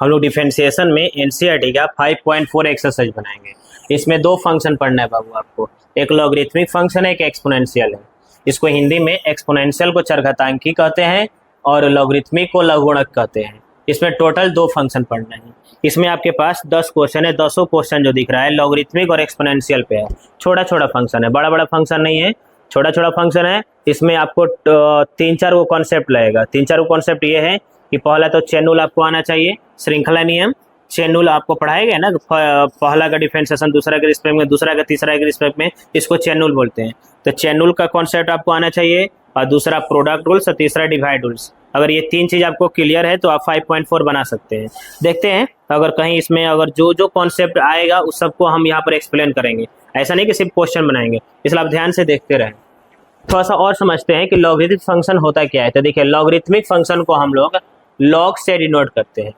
हम लोग डिफरेंशिएशन में एनसीईआरटी का 5.4 एक्सरसाइज बनाएंगे। इसमें दो फंक्शन पढ़ना है बाबू आपको, एक लॉगरिथमिक फंक्शन है, एक एक्सपोनेंशियल है। इसको हिंदी में एक्सपोनेंशियल को चरघातांकी कहते हैं और लॉगरिथमिक को लघुगुणक कहते हैं। इसमें टोटल दो फंक्शन पढ़ना है। इसमें आपके पास 10 क्वेश्चन है, 10 क्वेश्चन जो दिख रहा है लॉगरिथमिक और एक्सपोनेंशियल पे है। छोटा छोटा फंक्शन है, बड़ा बड़ा फंक्शन नहीं है, छोटा छोटा फंक्शन है। इसमें आपको 3-4 वो कॉन्सेप्ट लगेगा। 3-4 वो कॉन्सेप्ट ये है कि पहला तो चेन रूल आपको आना चाहिए, श्रृंखला नियम। चेन रूल आपको पढ़ाए गए ना, पहला का डिफरेंशिएशन दूसरा के रिस्पेक्ट में, दूसरा का तीसरा के रिस्पेक्ट में, इसको चेन रूल बोलते हैं। तो चेन रूल का कॉन्सेप्ट आपको आना चाहिए, और दूसरा प्रोडक्ट रूल्स और तीसरा डिवाइड रूल्स। अगर ये 3 चीज आपको क्लियर है तो आप 5.4 बना सकते हैं। देखते हैं अगर कहीं इसमें अगर जो जो कॉन्सेप्ट आएगा उस सबको हम यहाँ पर एक्सप्लेन करेंगे, ऐसा नहीं कि सिर्फ क्वेश्चन बनाएंगे। इसलिए आप ध्यान से देखते रहें। थोड़ा सा और समझते हैं कि लॉगरिथमिक फंक्शन होता क्या है। तो देखिए, लॉगरिथमिक फंक्शन को हम लोग लॉग से डिनोट करते हैं।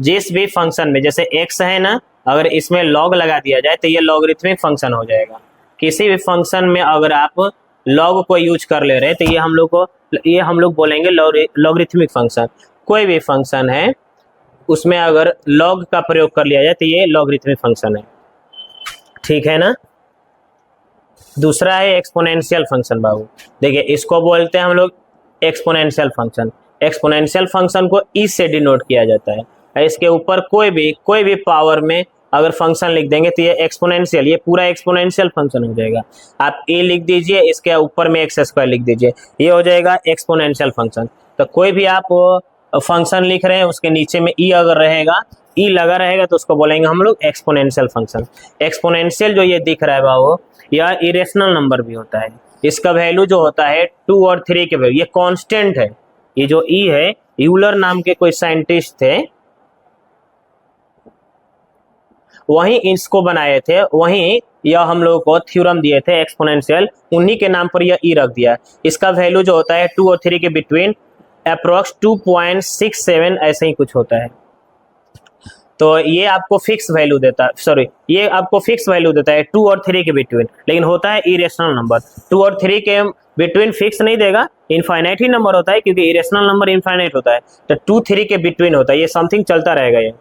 जिस भी फंक्शन में, जैसे x है ना, अगर इसमें लॉग लगा दिया जाए तो ये लॉगरिथमिक फंक्शन हो जाएगा। किसी भी फंक्शन में अगर आप लॉग को यूज कर ले रहे हैं तो ये हम लोग बोलेंगे लॉगरिथमिक फंक्शन। कोई भी फंक्शन है उसमें अगर लॉग का प्रयोग कर लिया जाए तो ये लॉगरिथमिक फंक्शन है, ठीक है ना। दूसरा है एक्सपोनेंशियल फंक्शन बाबू। देखिए, इसको बोलते हैं हम लोग एक्सपोनेंशियल फंक्शन। एक्सपोनेंशियल फंक्शन को ई से डिनोट किया जाता है। इसके ऊपर कोई भी पावर में अगर फंक्शन लिख देंगे तो ये एक्सपोनेंशियल, ये पूरा एक्सपोनेंशियल फंक्शन हो जाएगा। आप ए लिख दीजिए, इसके ऊपर में एक्स स्क्वायर लिख दीजिए, ये हो जाएगा एक्सपोनेंशियल फंक्शन। तो कोई भी आप फंक्शन लिख रहे हैं उसके नीचे में ई अगर रहेगा, ई लगा रहेगा, तो उसको बोलेंगे हम लोग एक्सपोनेंशियल फंक्शन। एक्सपोनेंशियल जो ये दिख रहा है बाबू, यह इरेशनल नंबर भी होता है। इसका वैल्यू जो होता है 2 और 3 के वैल्यू, ये कांस्टेंट है। ये जो ई है, यूलर नाम के कोई साइंटिस्ट थे, वहीं इसको बनाए थे, वहीं यह हम लोगों को थ्योरम दिए थे एक्सपोनेंशियल, उन्हीं के नाम पर यह ई रख दिया। इसका वैल्यू जो होता है 2 और 3 के बिटवीन अप्रोक्स 2.67 ऐसे ही कुछ होता है। तो ये आपको फिक्स वैल्यू देता है, ये आपको फिक्स वैल्यू देता है 2 और 3 के बिटवीन, लेकिन होता है इरेशनल नंबर। 2 और 3 के बिटवीन फिक्स नहीं देगा, इनफाइनाइट ही नंबर होता है, क्योंकि इरेशनल नंबर इनफाइनाइट होता है। तो 2-3 के बिटवीन होता है, ये समथिंग चलता रहेगा ये।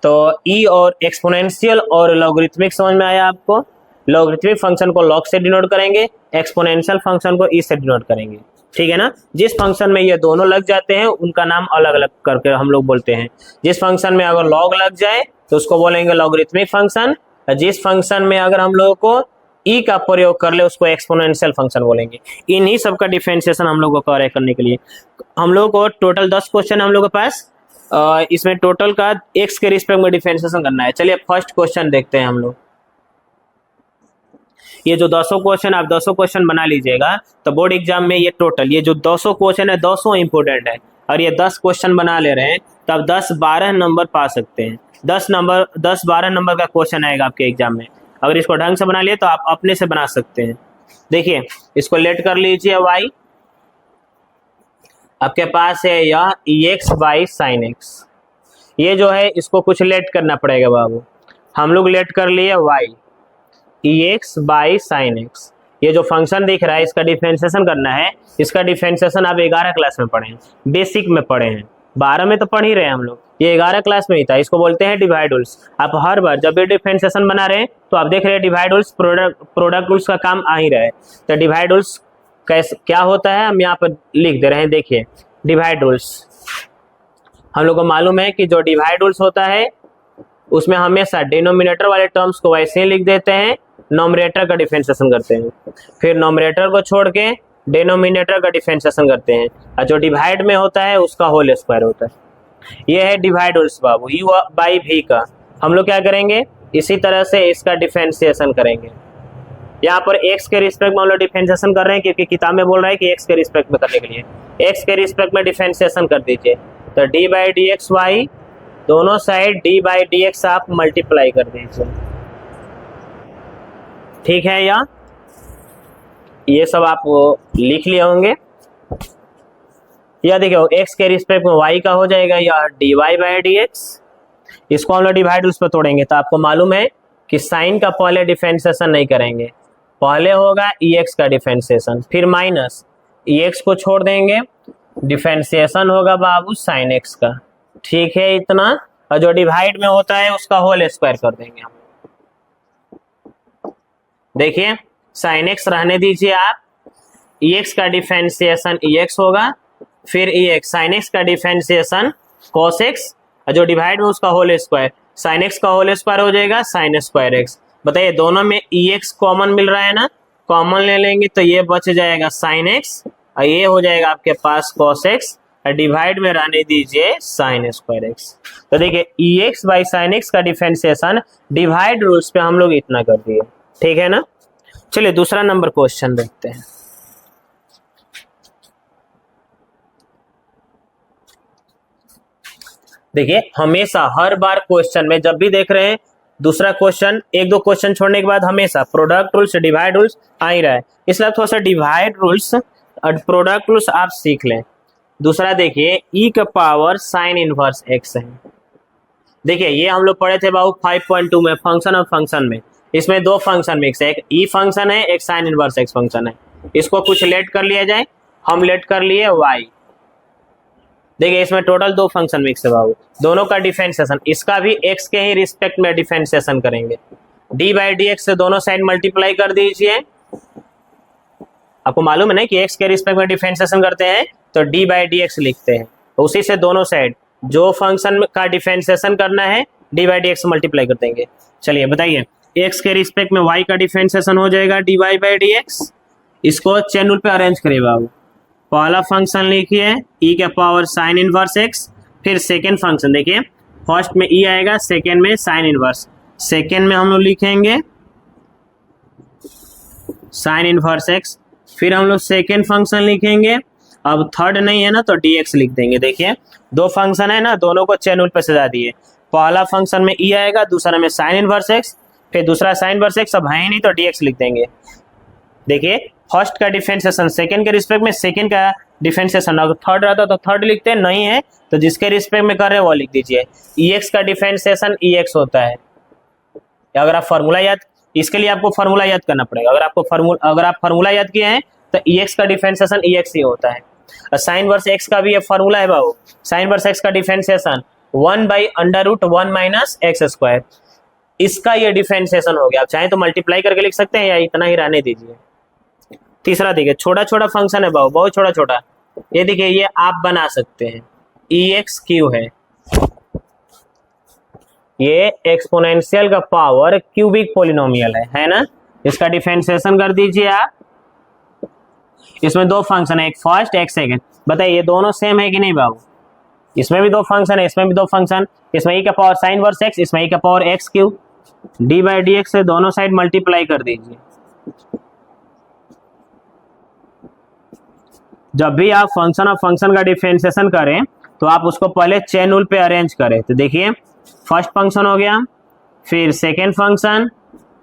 तो ई और एक्सपोनेंशियल और लॉगरिथमिक समझ में आया आपको। लॉगरिथमिक फंक्शन को लॉग से डिनोट करेंगे, एक्सपोनेंशियल फंक्शन को ई से डिनोट करेंगे, ठीक है ना। जिस फंक्शन में ये दोनों लग जाते हैं उनका नाम अलग अलग करके हम लोग बोलते हैं। जिस फंक्शन में अगर लॉग लग जाए तो उसको बोलेंगे लॉगरिथमिक फंक्शन, जिस फंक्शन में अगर हम लोगों को ई का प्रयोग कर ले उसको एक्सपोनेंशियल फंक्शन बोलेंगे। इन्हीं सब का डिफरेंशिएशन हम लोग को कवर करने के लिए हम लोग को टोटल 10 क्वेश्चन हम लोग के पास, इसमें टोटल का x के रिस्पेक्ट में डिफरेंशिएशन करना है। चलिए फर्स्ट क्वेश्चन देखते हैं हम लोग। ये जो 200 क्वेश्चन, आप 200 क्वेश्चन बना लीजिएगा तो बोर्ड एग्जाम में ये टोटल ये जो 200 क्वेश्चन है 200 इंपोर्टेंट है, और ये 10 क्वेश्चन बना ले रहे हैं तो आप 10-12 नंबर पा सकते हैं। 10-12 नंबर का क्वेश्चन आएगा आपके एग्जाम में। अगर इसको ढंग से बना लिए तो आप अपने से बना सकते हैं। देखिए, इसको लेट कर लीजिए y, आपके पास है यह ex बाई साइन x। ये जो है इसको कुछ लेट करना पड़ेगा बाबू। हम लोग लेट कर लिए y ex by sine x। ये जो फंक्शन दिख रहा है इसका डिफरेंशिएशन करना है। इसका डिफरेंशिएशन आप 11 क्लास में पढ़े हैं, बेसिक में पढ़े हैं, 12 में तो पढ़ ही रहे हैं हम लोग, ये 11 क्लास में ही था। इसको बोलते हैं डिवाइड रूल्स। आप हर बार जब भी डिफरेंशिएशन बना रहे हैं तो आप देख रहे हैं डिवाइड रूल्स, प्रोडक्ट रूल्स का काम आ ही रहा है। तो डिवाइड रूल्स कैसे क्या होता है हम यहाँ पर लिख दे रहे हैं। देखिए, डिवाइड रूल्स हम लोग को मालूम है कि जो डिवाइड रूल्स होता है उसमें हमेशा डिनोमिनेटर वाले टर्म्स को वैसे ही लिख देते हैं, नॉमिनेटर का डिफरेंशिएशन करते हैं, फिर नॉमिनेटर को छोड़ के डिनोमिनेटर का डिफरेंशिएशन करते हैं, और जो डिवाइड में होता है उसका होल स्क्वायर होता है। ये है divide rules Babu. u by v का हम लोग क्या करेंगे, इसी तरह से इसका डिफरेंशिएशन करेंगे। यहाँ पर x के रिस्पेक्ट में हम लोग डिफरेंशिएशन कर रहे हैं क्योंकि किताब में बोल रहा है कि x के रिस्पेक्ट में करने के लिए x के रिस्पेक्ट में डिफरेंशिएशन कर दीजिए। तो d by d x y, दोनों side d by d x आप मल्टीप्लाई कर दीजिए, ठीक है। या ये सब आप लिख लिए होंगे। या देखो, x के रिस्पेक्ट में y का हो जाएगा या dy बाई डी एक्स। इसको हम लोग डिवाइड उस पर तोड़ेंगे तो आपको मालूम है कि साइन का पहले डिफरेंशिएशन नहीं करेंगे, पहले होगा ex का डिफरेंशिएशन, फिर माइनस ex को छोड़ देंगे, डिफरेंशिएशन होगा बाबू साइन x का, ठीक है इतना। और जो डिवाइड में होता है उसका होल स्क्वायर कर देंगे हम। देखिए साइन एक्स रहने दीजिए आप, एक्स का डिफरेंशिएशन एक्स होगा, फिर एक्स साइन एक्स का डिफरेंशिएशन कॉस एक्स, और जो डिवाइड में उसका होल स्क्वायर, साइन एक्स का होल स्क्वायर हो जाएगा साइन स्क्वायर एक्स। बताइए दोनों में एक्स कॉमन मिल रहा है ना, कॉमन ले लेंगे तो ये बच जाएगा साइन एक्स और ये हो जाएगा आपके पास कॉस एक्स, और डिवाइड में रहने दीजिए साइन स्क्वायर एक्स। तो देखिए ई एक्स बाई साइन एक्स का डिफरेंशिएशन डिवाइड रूल्स पे हम लोग इतना कर दिए, ठीक है ना। चलिए दूसरा नंबर क्वेश्चन देखते हैं। देखिए हमेशा हर बार क्वेश्चन में जब भी देख रहे हैं दूसरा क्वेश्चन, एक दो क्वेश्चन छोड़ने के बाद हमेशा प्रोडक्ट रूल्स डिवाइड रूल्स आ ही रहा है, इसलिए थोड़ा सा डिवाइड रूल्स और प्रोडक्ट रूल्स आप सीख लें। दूसरा देखिए ई का पावर साइन इनवर्स एक्स है। देखिए ये हम लोग पढ़े थे बाबू 5.2 में फंक्शन ऑफ फंक्शन में, इसमें दो फंक्शन मिक्स है, एक ई फंक्शन है एक साइन इनवर्स एक्स फंक्शन है। इसको कुछ लेट कर लिया जाए, हम लेट कर लिए वाई। देखिए इसमें टोटल दो फंक्शन मिक्स है बाबू, दोनों का डिफरेंशिएशन, इसका भी एक्स के ही रिस्पेक्ट में डिफरेंशिएशन करेंगे। डी बाई डी एक्स से दोनों साइड मल्टीप्लाई कर दीजिए। आपको मालूम है ना कि एक्स के रिस्पेक्ट में डिफरेंशिएशन करते हैं तो डी बाई डी एक्स लिखते हैं, तो उसी से दोनों साइड जो फंक्शन का डिफरेंशिएशन करना है d by d x multiply कर देंगे। चलिए बताइए एक्स के रिस्पेक्ट में वाई का डिफरेंशिएशन हो जाएगा d y by d x. इसको चेन रूल पे अरेंज करिए बाबू। पहला फंक्शन लिखिए ई के पावर साइन इनवर्स एक्स, फिर सेकेंड फंक्शन देखिए फर्स्ट में ई आएगा, सेकेंड में साइन इनवर्स, सेकेंड में हम लोग लिखेंगे साइन इनवर्स एक्स, फिर हम लोग सेकेंड फंक्शन लिखेंगे। अब थर्ड नहीं है ना तो डी एक्स लिख देंगे। देखिए दो फंक्शन है ना, दोनों को चेन रूल पे सजा दिए। पहला फंक्शन में ई आएगा, दूसरा में साइन इनवर्स एक्स, फिर दूसरा साइन इनवर्स एक्स, अब है ही नहीं तो डी एक्स लिख देंगे। देखिए फर्स्ट का डिफरेंशिएशन सेकंड के रिस्पेक्ट में, सेकंड का डिफरेंशिएशन अगर थर्ड रहता तो थर्ड लिखते हैं, नहीं है तो जिसके रिस्पेक्ट में कर रहे हैं वो लिख दीजिए। ई एक्स का डिफरेंशिएशन ई एक्स होता है। अगर आप फार्मूला याद, इसके लिए आपको फार्मूला याद करना पड़ेगा। अगर आप फार्मूला याद किए हैं तो ई एक्स का डिफरेंशिएशन ई एक्स ही होता है। और साइन वर्स एक्स का भी ये फार्मूला है बाबू, साइन वर्स एक्स का डिफरेंशिएशन 1/√1 माइनस एक्स स्क्वायर, इसका ये डिफरेंशिएशन हो गया। आप चाहें तो मल्टीप्लाई करके लिख सकते हैं या इतना ही रहने दीजिए। तीसरा देखिए छोटा छोटा फंक्शन है बाबू, बहुत छोटा छोटा, ये देखिए ये आप बना सकते हैं, ई एक्स क्यू है, ये एक्सपोनेंशियल का पावर क्यूबिक पोलिनोमियल है ना। इसका डिफरेंशिएशन कर दीजिए आप। इसमें दो फंक्शन है, एक फर्स्ट एक सेकंड। बताइए ये दोनों सेम है कि नहीं बाबू? इसमें भी दो फंक्शन है, इसमें भी दो फंक्शन, इसमें ई का पावर साइन वर्स एक्स, इसमें ई का power x Q. D by d x से दोनों साइड मल्टीप्लाई कर दीजिए। जब भी आप फंक्शन और फंक्शन का डिफरेंशिएशन करें तो आप उसको पहले चेन रूल पे अरेंज करें। तो देखिए फर्स्ट फंक्शन हो गया, फिर सेकेंड फंक्शन,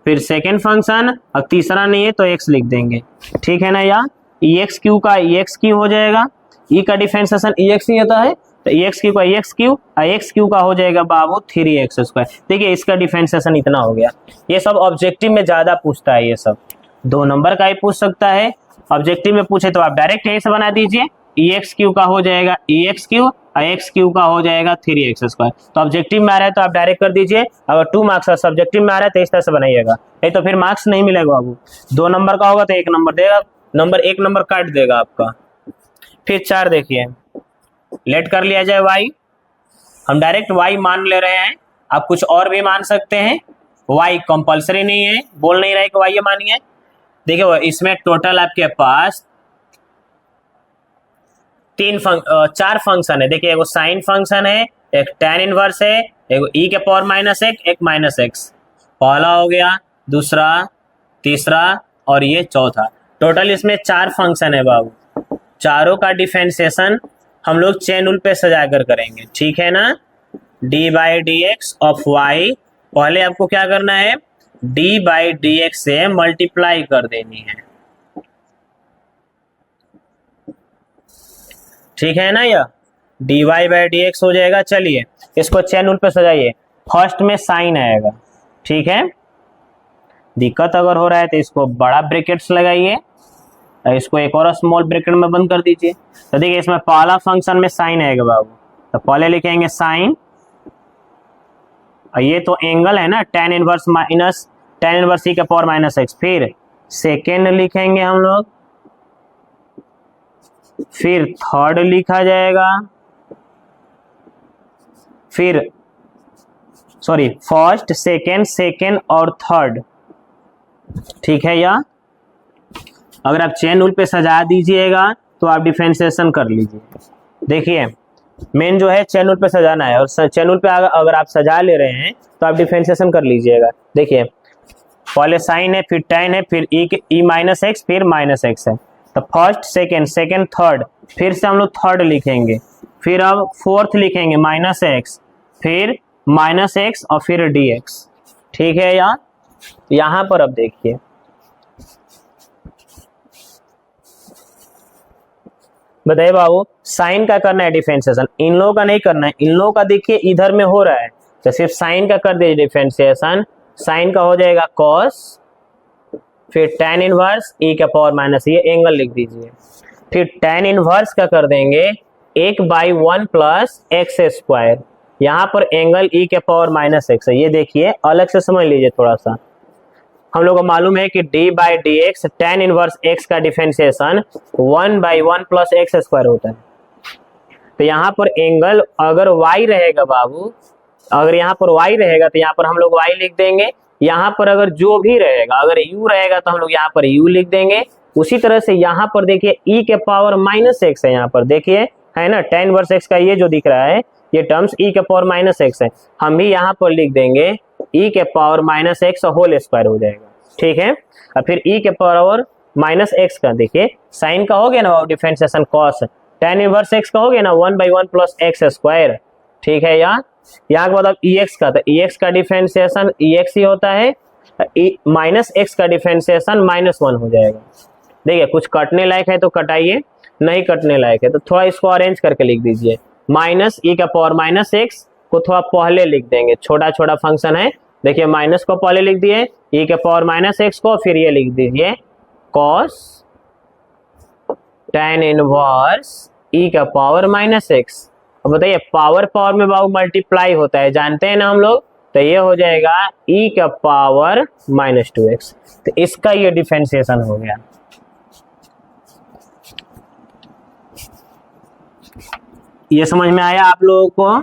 फिर सेकेंड फंक्शन, और तीसरा नहीं है तो एक्स लिख देंगे, ठीक है ना। या ई एक्स क्यू का ई एक्स क्यू हो जाएगा, ई का डिफरेंशिएशन ई एक्स ही होता है तो ई एक्स क्यू का ई एक्स क्यू, और एक्स क्यू का हो जाएगा बाबू 3x स्क्वायर। देखिए इसका डिफरेंशिएशन इतना हो गया। ये सब ऑब्जेक्टिव में ज्यादा पूछता है, ये सब 2 नंबर का ही पूछ सकता है। ऑब्जेक्टिव में पूछे तो आप डायरेक्ट यही से बना दीजिए, ई एक्स क्यू का हो जाएगा ई एक्स क्यू और एक्स क्यू का हो जाएगा 3x स्क्वायर। तो ऑब्जेक्टिव में आ रहा है तो आप डायरेक्ट कर दीजिए, अगर 2 मार्क्स का सब्जेक्टिव में आ रहा है तो इस तरह से बनाइएगा, नहीं तो फिर मार्क्स नहीं मिलेगा बाबू। 2 नंबर का होगा तो 1 नंबर देगा, एक नंबर काट देगा आपका। फिर 4 देखिए, लेट कर लिया जाए y, हम डायरेक्ट y मान ले रहे हैं, आप कुछ और भी मान सकते हैं, y कंपलसरी नहीं है, बोल नहीं रहे कि y ये मानिए। देखिए इसमें टोटल आपके पास 4 फंक्शन है। देखिए एगो साइन फंक्शन है, एक tan इनवर्स है, एक e के पावर -1, एक -x। पहला हो गया, दूसरा, तीसरा और ये चौथा। टोटल इसमें 4 फंक्शन है बाबू। चारों का डिफरेंशिएशन हम लोग चेन रूल पे सजा कर करेंगे, ठीक है ना। D by d x of y, पहले आपको क्या करना है, डी बाई डी एक्स से मल्टीप्लाई कर देनी है, ठीक है ना। यह d y by d x हो जाएगा। चलिए इसको चेन रूल पे सजाइए। फर्स्ट में साइन आएगा, ठीक है। दिक्कत अगर हो रहा है तो इसको बड़ा ब्रैकेट्स लगाइए, इसको एक और स्मॉल ब्रैकेट में बंद कर दीजिए। तो देखिए इसमें पहला फंक्शन में साइन आएगा बाबू, तो पहले लिखेंगे साइन, और ये तो एंगल है ना, tan inverse minus tan inverse e का पावर माइनस एक्स। फिर सेकेंड लिखेंगे हम लोग, फिर थर्ड लिखा जाएगा, फिर सॉरी फर्स्ट सेकेंड सेकेंड और थर्ड, ठीक है। या अगर आप चेन रूल पे सजा दीजिएगा तो आप डिफरेंशिएशन कर लीजिए। देखिए मेन जो है चेन रूल पे सजाना है, और चेन रूल पे अगर आप सजा ले रहे हैं तो आप डिफरेंशिएशन कर लीजिएगा। देखिए पहले साइन है, फिर tan है, फिर e माइनस एक्स, फिर माइनस एक्स है। तो फर्स्ट सेकेंड सेकेंड थर्ड, फिर से हम लोग थर्ड लिखेंगे, फिर अब फोर्थ लिखेंगे माइनस एक्स, फिर माइनस एक्स और फिर dx, ठीक है। यहाँ पर अब देखिए बताइए बाबू, साइन का करना है डिफरेंशिएशन, इन लोगों का नहीं करना है। इन लोगों का देखिए इधर में हो रहा है, तो सिर्फ साइन का कर दीजिए डिफरेंशिएशन। साइन का हो जाएगा cos, फिर tan इनवर्स e का पावर माइनस, ये एंगल लिख दीजिए। फिर tan इनवर्स का कर देंगे 1/1 प्लस एक्स स्क्वायर, यहाँ पर एंगल e के पावर माइनस एक्स है। ये देखिए अलग से समझ लीजिए थोड़ा सा। हम लोग को मालूम है कि d/dx tan इनवर्स x का डिफरेंशिएशन 1/1 प्लस एक्स स्क्वायर होता है। तो यहाँ पर एंगल अगर y रहेगा बाबू, अगर यहाँ पर y रहेगा तो यहाँ पर हम लोग y लिख देंगे। यहाँ पर अगर जो भी रहेगा, अगर u रहेगा तो हम लोग यहाँ पर u लिख देंगे। उसी तरह से यहाँ पर देखिए e के पावर माइनस एक्स है, यहाँ पर देखिए है ना, tan इनवर्स x का ये जो दिख रहा है ये टर्म्स e के पावर माइनस एक्स है, हम भी यहाँ पर लिख देंगे e के power minus x whole square हो जाएगा, ठीक है। और फिर e के पावर माइनस एक्स का देखिए साइन का हो गया ना differentiation cos, tan inverse x का हो गया ना 1/1 प्लस एक्स स्क्वायर, ठीक है। यहाँ के बाद अब ex का, तो ex का डिफरेंशिएशन ex ही होता है, माइनस एक्स का डिफरेंशिएशन -1 हो जाएगा। देखिए कुछ कटने लायक है तो कटाइए, नहीं कटने लायक है तो थोड़ा इसको अरेंज करके लिख दीजिए। माइनस e का पावर माइनस एक्स को थोड़ा पहले लिख देंगे, छोटा छोटा फंक्शन है। देखिए माइनस को पहले लिख दिए, e के पावर माइनस एक्स को, फिर ये लिख दीजिए cos tan इनवर्स e का पावर माइनस एक्स। अब बताइए पावर पावर में बाबू मल्टीप्लाई होता है, जानते हैं ना हम लोग, तो ये हो जाएगा e का पावर -2x। तो इसका ये डिफरेंशिएशन हो गया। ये समझ में आया आप लोगों को?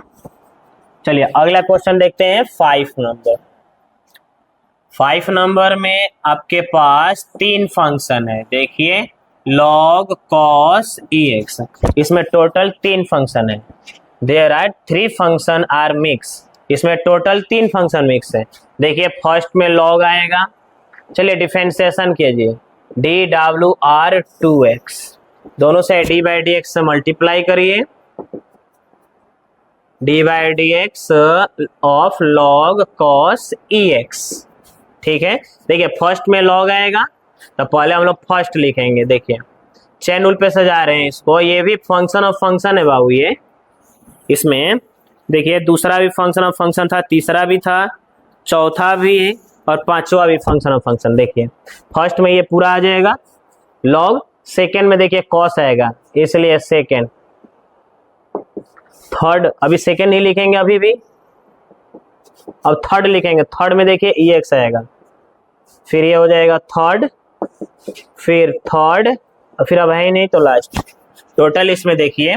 चलिए अगला क्वेश्चन देखते हैं 5 नंबर। 5 नंबर में आपके पास 3 फंक्शन है। देखिए log cos ex, इसमें टोटल 3 फंक्शन है। There are 3 function are mix, इसमें टोटल 3 फंक्शन मिक्स है। देखिए फर्स्ट में log आएगा, चलिए डिफरेंशिएशन कीजिए dwr2x, दोनों से d/dx से मल्टीप्लाई करिए, d/dx of log cos ex, ठीक है। देखिए फर्स्ट में log आएगा तो पहले हम लोग फर्स्ट लिखेंगे। देखिए चेन रूल पे सजा रहे हैं इसको, ये भी फंक्शन ऑफ फंक्शन है बाबू। ये इसमें देखिए दूसरा भी फंक्शन ऑफ फंक्शन था, तीसरा भी था, चौथा भी और पांचवा भी फंक्शन ऑफ फंक्शन। देखिए फर्स्ट में ये पूरा आ जाएगा log, सेकेंड में देखिए cos आएगा इसलिए सेकेंड, थर्ड अभी सेकेंड नहीं लिखेंगे अभी भी, अब थर्ड लिखेंगे। थर्ड में देखिए ex आएगा, फिर ये हो जाएगा थर्ड, फिर थर्ड और फिर अब है ही नहीं तो लास्ट। टोटल इसमें देखिए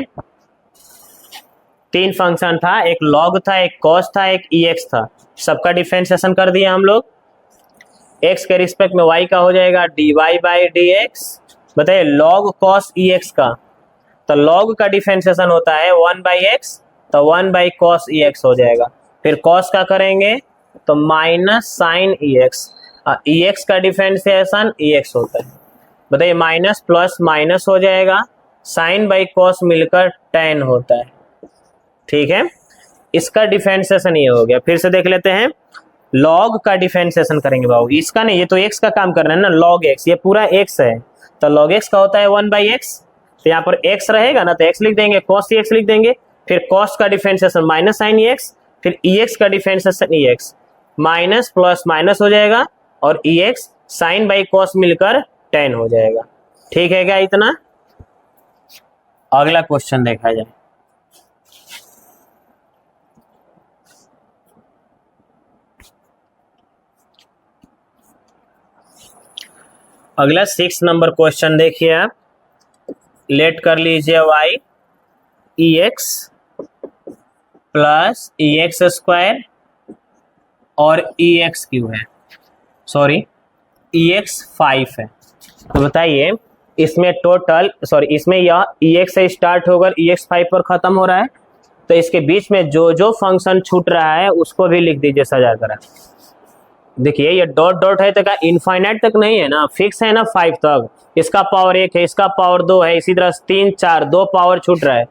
3 फंक्शन था, एक log था, एक cos था, एक ex था। सबका डिफरेंशिएशन कर दिया हम लोग। x के रिस्पेक्ट में y का हो जाएगा dy/dx। बताइए log cos ex का, तो log का डिफरेंशिएशन होता है 1/x, तो 1/cos ex हो जाएगा। फिर cos का करेंगे तो माइनस साइन ex, ex का डिफरेंशिएशन ex होता है। बताइए माइनस प्लस माइनस हो जाएगा, साइन बाई कॉस मिलकर tan होता है, ठीक है। इसका डिफरेंशिएशन ये हो गया। फिर से देख लेते हैं, log का डिफरेंशिएशन करेंगे बाबू, इसका नहीं, ये तो x का काम करना है ना, log x, ये पूरा x है तो log x का होता है 1/x, तो यहाँ पर x रहेगा ना तो x लिख देंगे, cos x लिख देंगे, फिर cos का डिफरेंशिएशन माइनस साइन ex, फिर ex का differentiation ex, minus plus minus हो जाएगा और ex साइन बाई कॉस मिलकर tan हो जाएगा, ठीक है क्या इतना। अगला क्वेश्चन देखा जाए। अगला 6 नंबर क्वेश्चन देखिए आप, लेट कर लीजिए y EX plus EX square और EX क्यू है, सॉरी EX 5 है। तो बताइए इसमें टोटल, सॉरी इसमें यह EX से स्टार्ट होकर EX 5 पर खत्म हो रहा है, तो इसके बीच में जो जो फंक्शन छूट रहा है उसको भी लिख दीजिए सजा कर। देखिए ये डॉट डॉट है तो क्या इनफाइनाइट तक नहीं है ना, फिक्स है ना 5 तक, इसका पावर 1 है, इसका पावर 2 है, इसी तरह 3 4 2 पावर छूट रहा है,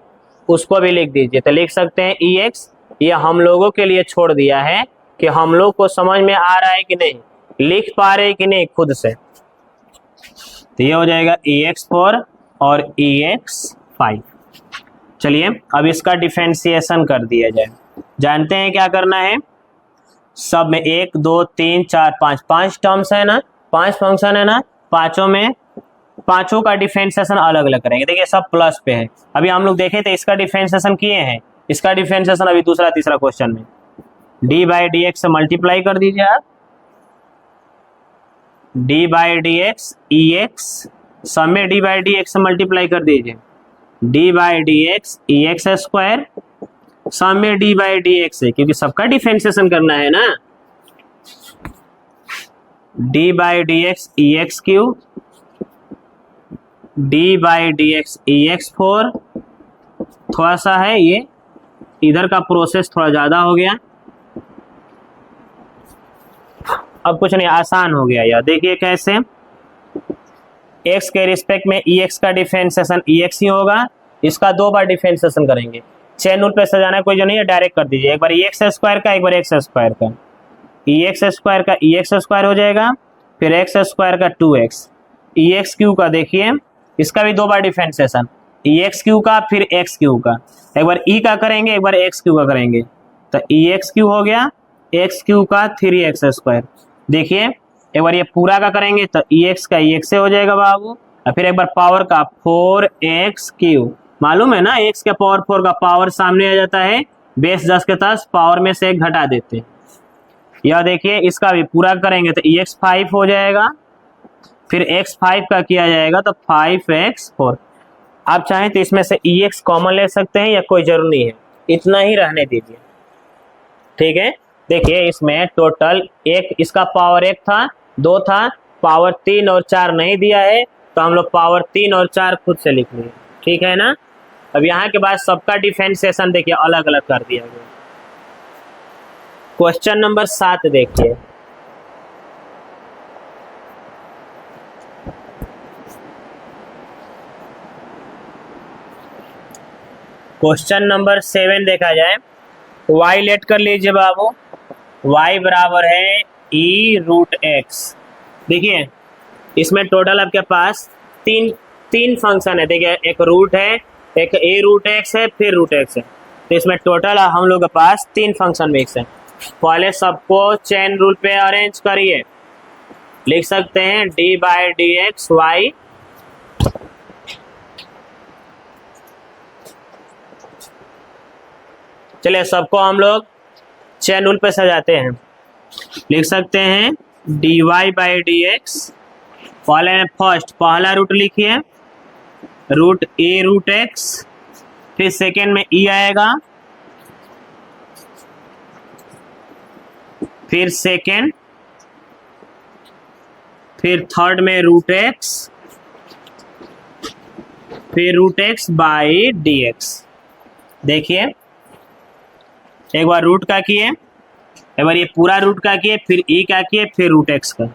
उसको भी लिख दीजिए। तो लिख सकते हैं EX, ये हम लोगों के लिए छोड़ दिया है कि हम लोग को समझ में आ रहा है कि नहीं, लिख पा रहे कि नहीं खुद से। तो ये हो जाएगा EX 4 और EX 5। चलिए अब इसका डिफरेंशिएशन कर दिया जाए। जानते हैं क्या करना है, सब में 1 2 3 4 5 5 टर्म्स है ना, 5 फंक्शन है ना, पांचों में पांचों का डिफरेंशिएशन अलग अलग करेंगे। देखिए सब प्लस पे है, अभी हम लोग देखे थे इसका डिफरेंशिएशन किए हैं, इसका डिफरेंशिएशन अभी दूसरा तीसरा क्वेश्चन में डी बाई डी एक्स से मल्टीप्लाई कर दीजिए आप, D by d x E x, सब में डी बाई डी एक्स से मल्टीप्लाई कर दीजिए, D by d x E x square, सब में डी बाई डी एक्स है क्योंकि सबका डिफरेंशिएशन करना है ना, d by d x E x Q, D by d x E x 4, थोड़ा सा है ये इधर का प्रोसेस थोड़ा ज़्यादा हो गया, अब कुछ नहीं आसान हो गया यार। देखिए कैसे, x के रिस्पेक्ट में ex का डिफरेंशिएशन ex ही होगा, इसका 2 बार डिफरेंशिएशन करेंगे, चेन रूल पे सजाना है कोई जो नहीं है, डायरेक्ट कर दीजिए, एक बार ex स्क्वायर का एक बार x स्क्वायर का, ex स्क्वायर का ex स्क्वायर हो जाएगा, फिर x स्क्वायर का 2x, ex क्यू का देखिए इसका भी 2 बार डिफरेंशिएशन, ex क्यू का फिर x क्यू का, एक बार e का करेंगे एक बार x क्यू का करेंगे, तो ex क्यू हो गया, x क्यू का 3x स्क्वायर। देखिए एक बार ये पूरा का करेंगे तो ex का ex से हो जाएगा बाबू, और फिर एक बार पावर का 4x क्यू, मालूम है ना x के पावर 4 का पावर सामने आ जाता है, बेस 10 के तहत पावर में से 1 घटा देते हैं। यह देखिए इसका भी पूरा करेंगे तो ex 5 हो जाएगा, फिर x 5 का किया जाएगा तो 5x 4। आप चाहें तो इसमें से ex कॉमन ले सकते हैं या कोई जरूरी नहीं है, इतना ही रहने दीजिए, ठीक है। देखिए इसमें टोटल एक, इसका पावर 1 था 2 था, पावर 3 और 4 नहीं दिया है तो हम लोग पावर 3 और 4 खुद से लिख लिए, ठीक है ना। अब यहाँ के बाद सबका डिफरेंशिएशन देखिए अलग अलग कर दिया गया। क्वेश्चन नंबर 7 देखिए, क्वेश्चन नंबर 7 देखा जाए, y लेट कर लीजिए बाबू, y बराबर है e रूट एक्स। देखिए इसमें टोटल आपके पास तीन फंक्शन है, देखिए एक रूट है, एक a रूट एक्स है, फिर रूट एक्स है, तो इसमें टोटल हम लोग के पास 3 फंक्शन मिक्स है। पहले सबको चेन रूल पे अरेंज करिए, लिख सकते हैं d by d x y, चलिए सबको हम लोग चेन रूल पे सजाते हैं, लिख सकते हैं d y by d x, पहले में फर्स्ट पहला रूट लिखिए रूट ए रूट एक्स, फिर सेकेंड में ई आएगा, फिर सेकेंड, फिर थर्ड में रूट एक्स, फिर root x by d x. देखिए एक बार रूट का किए, एक बार ये पूरा रूट का किए, फिर ई का किए, फिर रूट एक्स का,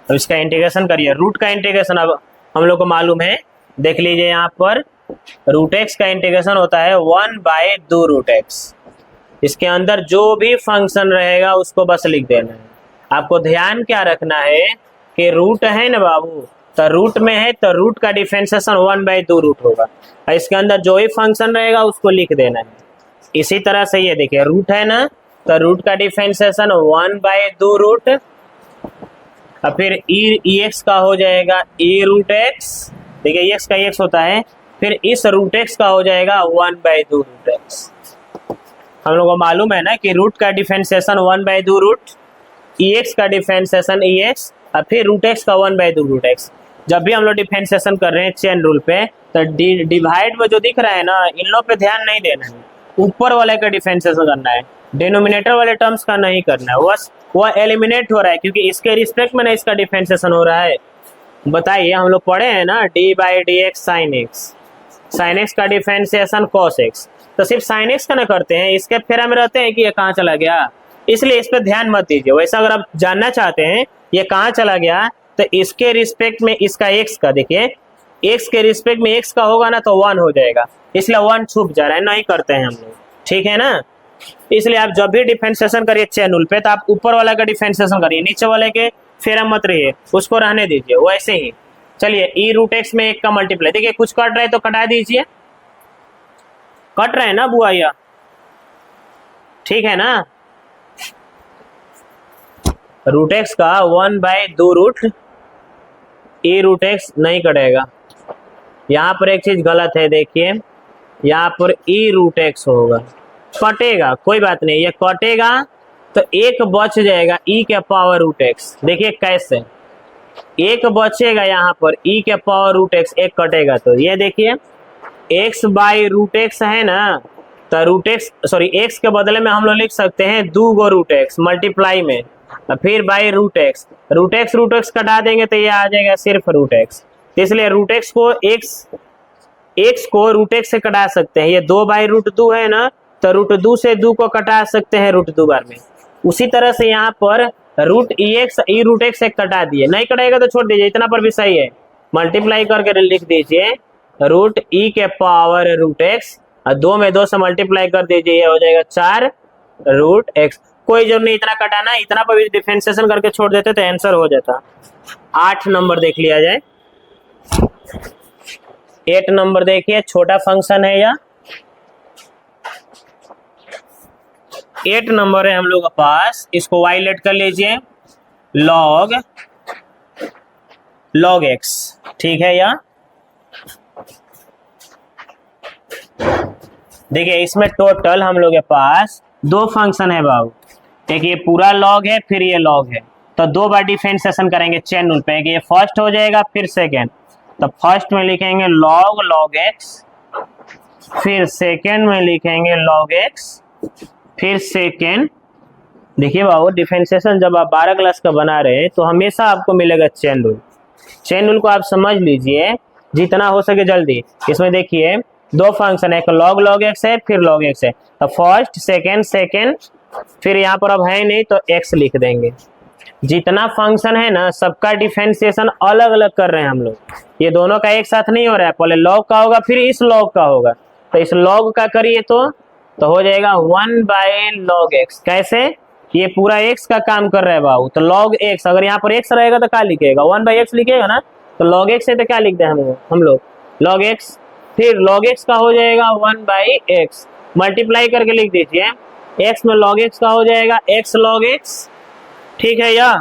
तो इसका इंटीग्रेशन करिए। रूट का इंटीग्रेशन अब हम लोग को मालूम है, देख लीजिए यहाँ पर रूट एक्स का इंटीग्रेशन होता है 1 बाई 2 रूट एक्स, इसके अंदर जो भी फंक्शन रहेगा उसको बस लिख देना है। आपको ध्यान क्या रखना है कि रूट है ना बाबू, तो रूट में है तो रूट का डिफरेंशिएशन 1 बाई 2 रूट होगा, और इसके अंदर जो भी फंक्शन रहेगा उसको लिख देना है। इसी तरह से ये देखिए रूट है ना, तो रूट का डिफरेंशिएशन 1 बाई 2 रूट, और फिर ई एक्स का हो जाएगा ई रूट एक्स, देखिए एक्स का एक्स होता है, फिर इस रूट एक्स का हो जाएगा 1 बाई 2 रूट एक्स। हम लोग को मालूम है ना कि रूट का differentiation 1 by 2 root, e x का डिफरेंशिएशन ई एक्स, और फिर रूट एक्स का 1 बाई 2 रूट एक्स। जब भी हम लोग डिफरेंशिएशन कर रहे हैं चेन रूल पे, तो डिवाइड में जो दिख रहा है ना, इन लोग पे ध्यान नहीं देना है, ऊपर वाले का डिफरेंशिएशन करना है, डिनोमिनेटर वाले टर्म्स का नहीं करना है। बस वह एलिमिनेट हो रहा है क्योंकि इसके रिस्पेक्ट में ना इसका डिफरेंशिएशन हो रहा है। बताइए, हम लोग पढ़े हैं ना d by d x sine x, sine x का डिफरेंशिएशन कॉस एक्स, तो सिर्फ साइन एक्स का ना करते हैं, इसके फेरा में रहते हैं कि ये कहाँ चला गया, इसलिए इस पर ध्यान मत दीजिए। वैसा अगर आप जानना चाहते हैं ये कहाँ चला गया, तो इसके रिस्पेक्ट में इसका एक्स का, देखिए एक्स के रिस्पेक्ट में एक्स का होगा ना तो 1 हो जाएगा, इसलिए 1 छुप जा रहा है, नहीं करते हैं हम लोग, ठीक है ना। इसलिए आप जब भी डिफरेंशिएशन करिए चेन रूल पे, तो आप ऊपर वाला का डिफरेंशिएशन करिए, नीचे वाले के फेरा मत रहिए, उसको रहने दीजिए वैसे ही। चलिए ई रूट एक्स में 1 का मल्टीप्लाई, देखिए कुछ कट रहा है तो कटा दीजिए, कट रहे हैं ना बुआ या, ठीक है ना। रूट एक्स का 1/2 रूट ई रूट एक्स नहीं कटेगा, यहाँ पर एक चीज गलत है, देखिए यहाँ पर ई रूट एक्स होगा, कटेगा कोई बात नहीं, ये कटेगा तो 1 बच जाएगा ई के पावर रूट एक्स। देखिए कैसे 1 बचेगा, यहाँ पर ई के पावर रूट एक्स 1 कटेगा, तो ये देखिए एक्स बाई रूट एक्स है ना, तो रूट एक्स सॉरी एक्स के बदले में हम लोग लिख सकते हैं 2 गो रूट एक्स मल्टीप्लाई में, फिर बाई रूट एक्स कटा देंगे तो ये आ जाएगा सिर्फ रूट एक्स। इसलिए रूट एक्स को एक्स को रूट एक्स से कटा सकते हैं, ये 2/√2 है ना, तो √2 से 2 को कटा सकते हैं √2 बार में। उसी तरह से यहाँ पर रूट एक्स से कटा दिए, नहीं कटाएगा तो छोड़ दीजिए, इतना पर भी सही है, मल्टीप्लाई करके लिख दीजिए रूट ई के पावर रूट एक्स, और 2 में 2 से मल्टीप्लाई कर दीजिए, ये हो जाएगा 4 रूट एक्स। कोई जरूरत नहीं इतना कटाना, इतना पर भी डिफरेंशिएशन करके छोड़ देते तो आंसर हो जाता। 8 नंबर देख लिया जाए। 8 नंबर देखिए, छोटा फंक्शन है या 8 नंबर है हम लोग के पास, इसको वाइलेट कर लीजिए log x, ठीक है या। देखिए इसमें टोटल हम लोग के पास 2 फंक्शन है बाबू, एक ये पूरा लॉग है, फिर ये लॉग है, तो 2 बार डिफरेंशिएशन करेंगे चेन रूल पे, ये फर्स्ट हो जाएगा फिर सेकेंड, तो फर्स्ट में लिखेंगे log x, फिर सेकेंड में लिखेंगे log x, फिर सेकेंड। देखिए बाबू डिफरेंशिएशन जब आप 12 क्लास का बना रहे हैं तो हमेशा आपको मिलेगा चेन रूल, चेन रूल को आप समझ लीजिए जितना हो सके जल्दी। इसमें देखिए 2 फंक्शन है, एक log x है, फिर log x है, तो फर्स्ट सेकेंड, फिर यहाँ पर अब है नहीं तो x लिख देंगे। जितना फंक्शन है ना सबका डिफरेंशिएशन अलग अलग कर रहे हैं हम लोग, ये दोनों का एक साथ नहीं हो रहा है, पहले log का होगा फिर इस log का होगा, तो इस log का करिए तो हो जाएगा 1/log x। कैसे, ये पूरा x का काम कर रहा है बाबू, तो log x, अगर यहाँ पर x रहेगा तो क्या लिखेगा, 1/x लिखेगा ना, तो log x है तो क्या लिख दें हम लोग log x, फिर log x का हो जाएगा 1/x, मल्टीप्लाई करके लिख दीजिए, x में log x का हो जाएगा x log x, ठीक है या।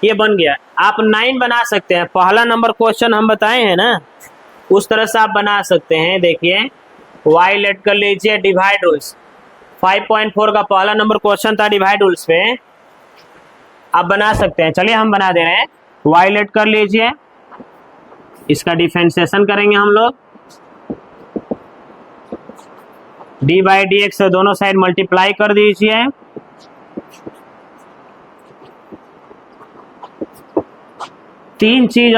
ये बन गया। आप 9 बना सकते हैं, पहला नंबर क्वेश्चन हम बताए हैं ना, उस तरह से आप बना सकते हैं। देखिए वाइलेट कर लीजिए डिवाइड रूल्स, 5.4 का पहला नंबर क्वेश्चन था डिवाइड रूल्स पे, आप बना सकते हैं। चलिए हम बना दे रहे हैं, वाइलेट कर लीजिए, इसका डिफरेंशिएशन करेंगे हम लोग, d/dx से दोनों साइड मल्टीप्लाई कर दीजिए, तीन चीज